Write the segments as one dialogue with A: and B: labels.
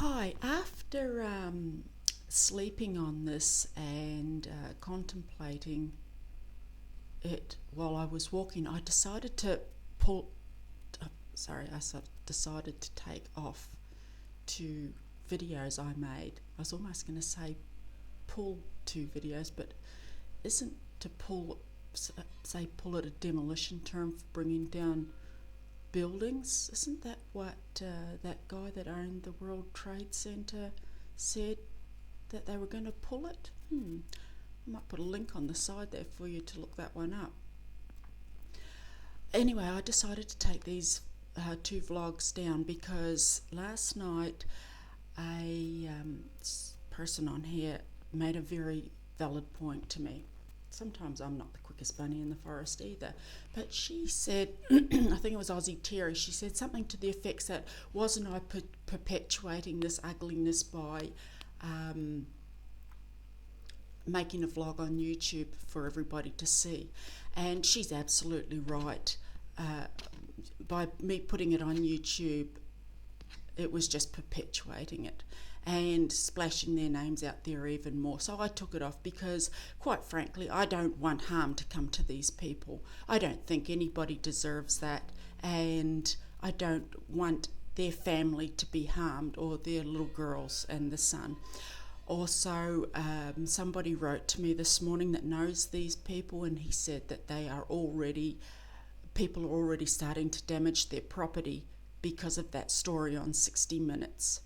A: Hi, after sleeping on this and contemplating it while I was walking, I decided to pull. Decided to take off 2 videos I made. I was almost going to say pull 2 videos, but isn't to pull, pull it a demolition term for bringing down buildings? Isn't that what that guy that owned the World Trade Center said, that they were going to pull it? I might put a link on the side there for you to look that one up. Anyway, I decided to take these 2 vlogs down because last night a person on here made a very valid point to me. Sometimes I'm not the quickest bunny in the forest either, but she said, I think it was Aussie Terry, she said something to the effects that, wasn't I perpetuating this ugliness by making a vlog on YouTube for everybody to see? And she's absolutely right. By me putting it on YouTube, it was just perpetuating it and splashing their names out there even more. So I took it off because, quite frankly, I don't want harm to come to these people. I don't think anybody deserves that, and I don't want their family to be harmed, or their little girls and the son. Also, somebody wrote to me this morning that knows these people, and he said that people are already starting to damage their property because of that story on 60 Minutes.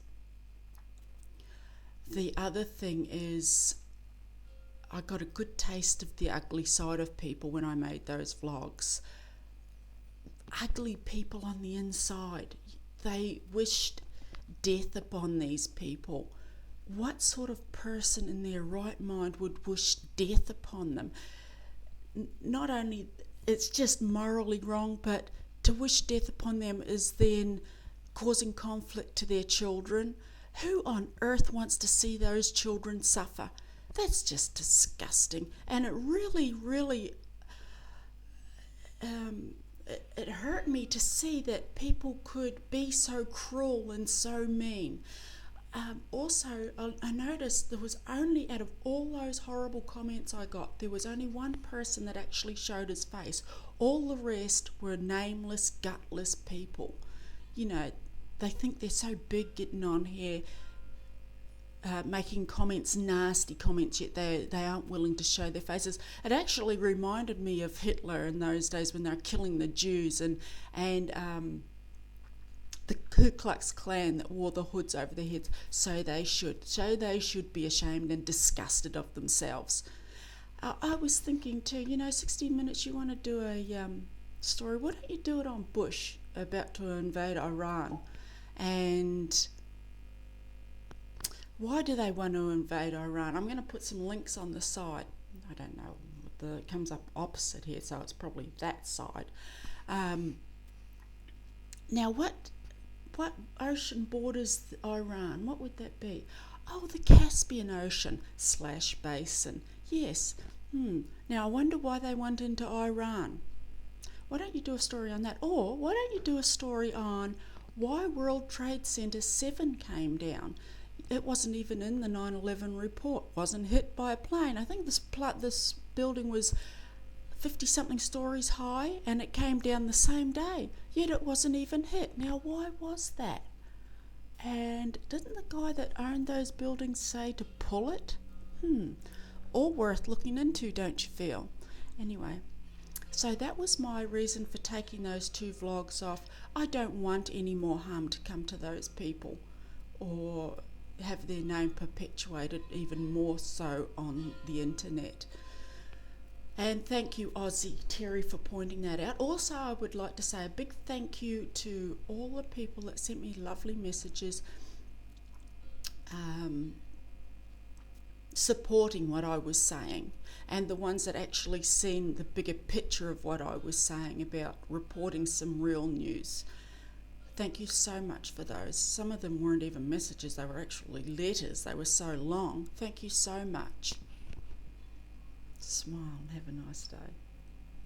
A: The other thing is, I got a good taste of the ugly side of people when I made those vlogs. Ugly people on the inside. They wished death upon these people. What sort of person in their right mind would wish death upon them? Not only it's just morally wrong, but to wish death upon them is then causing conflict to their children. Who on earth wants to see those children suffer? That's just disgusting. And it really, really, it hurt me to see that people could be so cruel and so mean. Also, I noticed there was only, out of all those horrible comments I got, there was only one person that actually showed his face. All the rest were nameless, gutless people. You know, they think they're so big getting on here, making comments, nasty comments, yet they aren't willing to show their faces. It actually reminded me of Hitler in those days when they were killing the Jews, and the Ku Klux Klan that wore the hoods over their heads. So they should be ashamed and disgusted of themselves. I was thinking too, 16 Minutes, you want to do a story, why don't you do it on Bush about to invade Iran? And why do they want to invade Iran? I'm going to put some links on the side. I don't know, it comes up opposite here, so it's probably that side. Now what ocean borders Iran? What would that be? Oh, the Caspian Ocean / basin. Yes. Now I wonder why they went into Iran. Why don't you do a story on that? Or why don't you do a story on why World Trade Center 7 came down? It wasn't even in the 9/11 report. Wasn't hit by a plane. I think this building was 50-something stories high, and it came down the same day, yet it wasn't even hit. Now, why was that? And didn't the guy that owned those buildings say to pull it? All worth looking into, don't you feel? Anyway, so that was my reason for taking those 2 vlogs off. I don't want any more harm to come to those people, or have their name perpetuated even more so on the internet. And thank you, Aussie Terry, for pointing that out. Also, I would like to say a big thank you to all the people that sent me lovely messages supporting what I was saying, and the ones that actually seen the bigger picture of what I was saying about reporting some real news. Thank you so much for those. Some of them weren't even messages, they were actually letters. They were so long. Thank you so much. Smile and have a nice day.